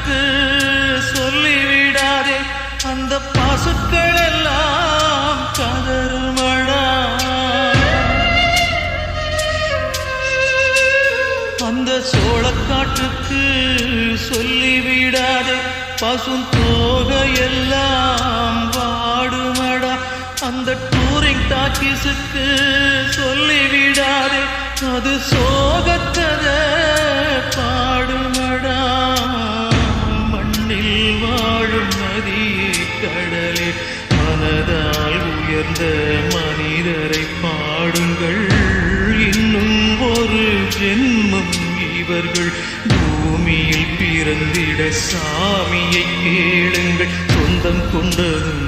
காட்டுக்கு சொல்லிவிடாதே, அந்த பசுக்கள் எல்லாம் கதறுமடா. அந்த சோளக்காட்டுக்கு சொல்லிவிடாதே, பசும் தோகையெல்லாம் வாடுமடா. அந்த டூரிங் டாக்கீஸுக்கு சொல்லிவிடாதே, அது சோகத்தத பாடுமடா. மண்ணில் வாழும் நதியே கடலே, மனதால் உயர்ந்த மனிதரை பாடுங்கள். இன்னும் ஒரு ஜென்மம் இவர்கள் பூமியில் பிறந்திட சாமியை கேளுங்கள். சொந்தம் கொண்டதும்